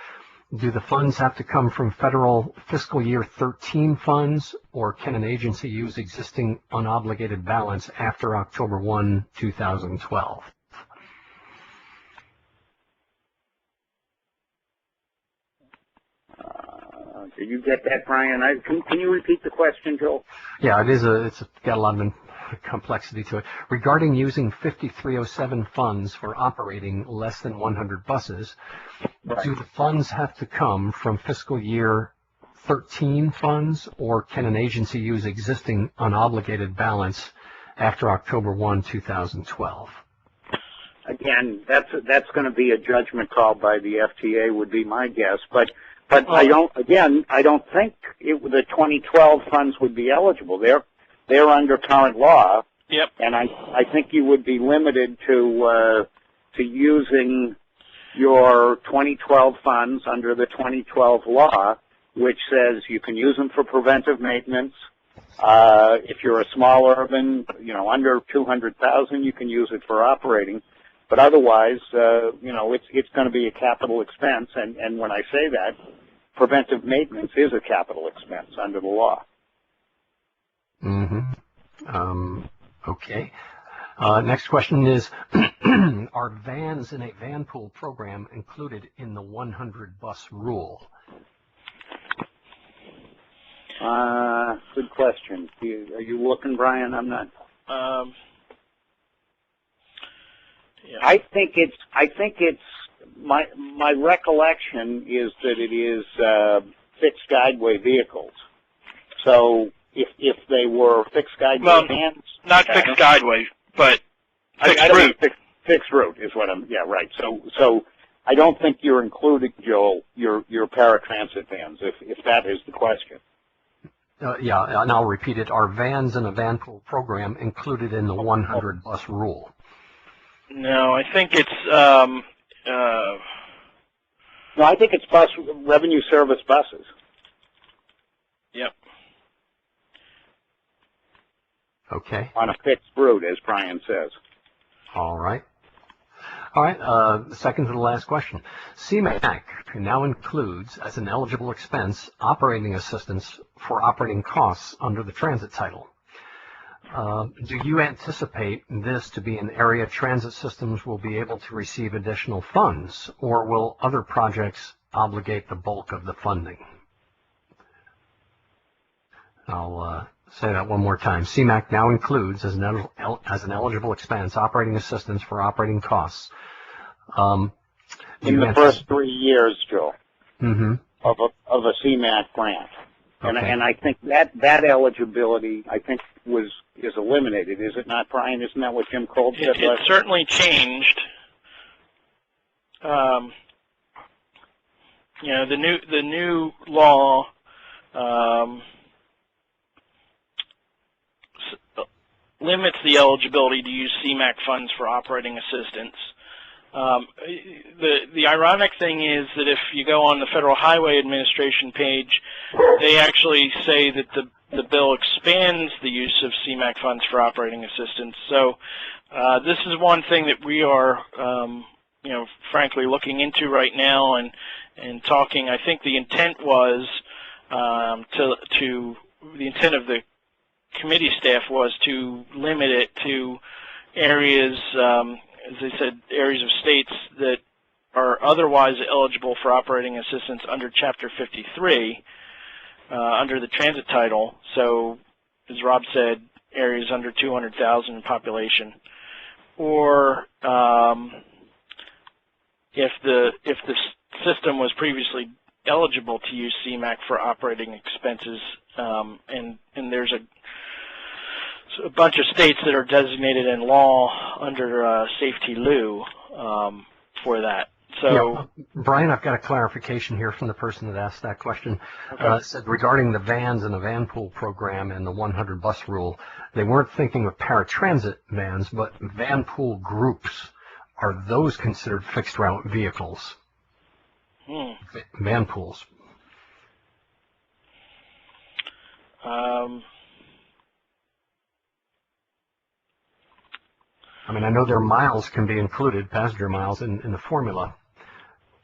do the funds have to come from federal fiscal year 13 funds, or can an agency use existing unobligated balance after October 1, 2012? Did you get that, Brian? Can you repeat the question, Joel? Yeah, it's got a lot of complexity to it. Regarding using 5307 funds for operating less than 100 buses, Right. do the funds have to come from fiscal year 13 funds, or can an agency use existing unobligated balance after October 1, 2012? Again, that's going to be a judgment call by the FTA, would be my guess. But I don't think the 2012 funds would be eligible. They're under current law. Yep. And I think you would be limited to using your 2012 funds under the 2012 law, which says you can use them for preventive maintenance. If you're a small urban, under 200,000, you can use it for operating. But otherwise, it's going to be a capital expense. And when I say that, preventive maintenance is a capital expense under the law. Mm-hmm. Okay. Next question is, are vans in a van pool program included in the 100 bus rule? Good question. Are you looking, Brian? I'm not. Yeah. I think it's my recollection is that it is fixed guideway vehicles. So if they were fixed guideway vans, not fixed guideway, but fixed I don't route. think fixed route is what I'm. Yeah, right. So I don't think you're including, Joel, your paratransit vans, if that is the question. Yeah, and I'll repeat it. Are vans in a van pool program included in the 100 bus rule? No, I think it's No, I think it's bus revenue service buses. Yep. Okay. On a fixed route, as Brian says. All right. The second to the last question. CMAQ now includes as an eligible expense operating assistance for operating costs under the transit title. Do you anticipate this to be an area transit systems will be able to receive additional funds, or will other projects obligate the bulk of the funding? I'll say that one more time. CMAQ now includes as an eligible expense operating assistance for operating costs. In the first 3 years, Joe, Mm-hmm. of a CMAQ grant. Okay. And I think that eligibility, I think, is eliminated. Is it not, Brian? Isn't that what Jim Kolb said? It certainly changed. You know, the new law limits the eligibility to use CMAQ funds for operating assistance. The ironic thing is that if you go on the Federal Highway Administration page, they actually say that the bill expands the use of CMAQ funds for operating assistance. So this is one thing that we are, you know, frankly looking into right now and talking. I think the intent was the intent of the committee staff was to limit it to areas, as they said, areas of states that are otherwise eligible for operating assistance under Chapter 53, under the transit title. So, as Rob said, areas under 200,000 in population, or if the system was previously eligible to use CMAQ for operating expenses, and there's a bunch of states that are designated in law under safety lieu for that. So, yeah. Brian, I've got a clarification here from the person that asked that question. Okay. Said regarding the vans and the van pool program and the 100 bus rule, they weren't thinking of paratransit vans, but van pool groups. Are those considered fixed route vehicles? Van pools. I mean, I know their miles can be included, passenger miles, in the formula.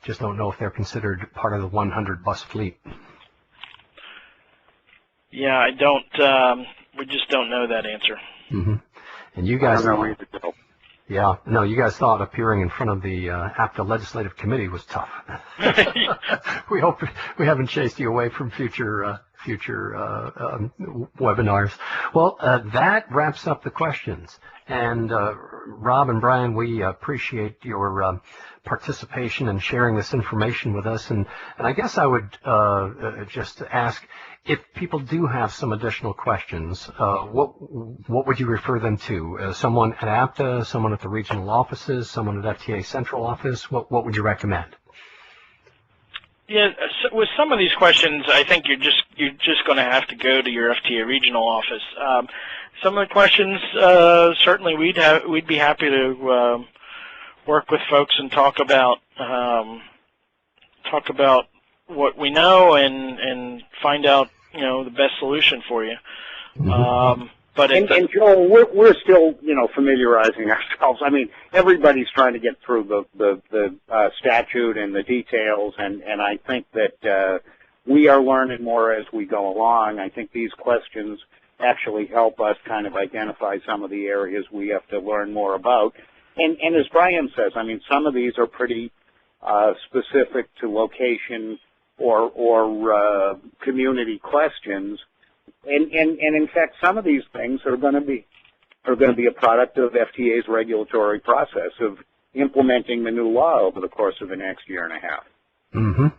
Just don't know if they're considered part of the 100 bus fleet. Yeah, I don't. We just don't know that answer. Mm-hmm. And you guys, I don't know either, Bill. Yeah, no, you guys thought appearing in front of the APTA Legislative Committee was tough. We hope we haven't chased you away from future webinars. Well, that wraps up the questions. And Rob and Brian, we appreciate your participation and sharing this information with us. And I guess I would just ask, if people do have some additional questions, what would you refer them to? Someone at APTA, someone at the regional offices, someone at FTA Central Office? What would you recommend? Yeah, so with some of these questions, I think you're just going to have to go to your FTA regional office. Some of the questions, certainly we'd be happy to work with folks and talk about what we know and find out, you know, the best solution for you. Mm-hmm. And Joel, we're still, you know, familiarizing ourselves. I mean, everybody's trying to get through the statute and the details, and I think that we are learning more as we go along. I think these questions actually help us kind of identify some of the areas we have to learn more about. And as Brian says, I mean, some of these are pretty specific to location or community questions. And in fact, some of these things are going to be a product of FTA's regulatory process of implementing the new law over the course of the next year and a half. Mm-hmm.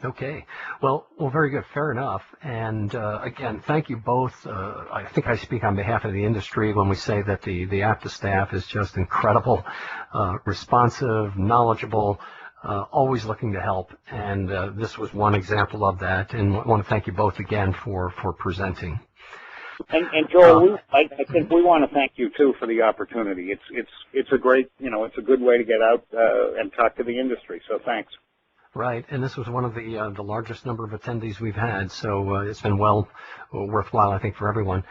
Okay. Well, very good. Fair enough. And again, thank you both. I think I speak on behalf of the industry when we say that the APTA staff is just incredible, responsive, knowledgeable, always looking to help. And this was one example of that. And I want to thank you both again for presenting. And Joel, I think we want to thank you too for the opportunity. It's a great, you know, it's a good way to get out and talk to the industry. So thanks. Right, and this was one of the largest number of attendees we've had, so it's been worthwhile, I think, for everyone.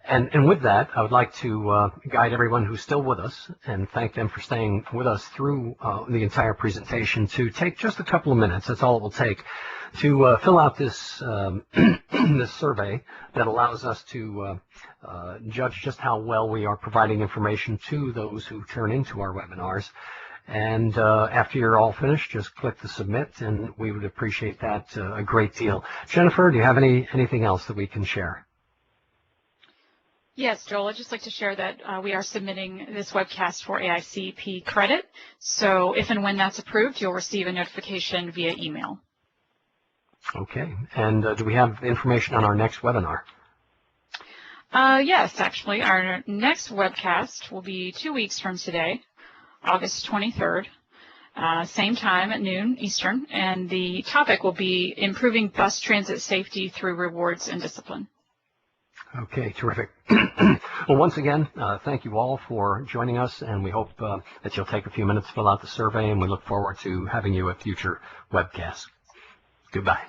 And with that, I would like to guide everyone who's still with us and thank them for staying with us through the entire presentation to take just a couple of minutes, that's all it will take, to fill out this this survey that allows us to judge just how well we are providing information to those who turn into our webinars. And after you're all finished, just click the submit, and we would appreciate that a great deal. Jennifer, do you have anything else that we can share? Yes, Joel, I'd just like to share that we are submitting this webcast for AICP credit. So if and when that's approved, you'll receive a notification via email. Okay. And do we have information on our next webinar? Yes, actually. Our next webcast will be 2 weeks from today, August 23rd, same time at noon Eastern, and the topic will be improving bus transit safety through rewards and discipline. Okay, terrific. Well, once again, thank you all for joining us, and we hope that you'll take a few minutes to fill out the survey, and we look forward to having you at future webcasts. Goodbye.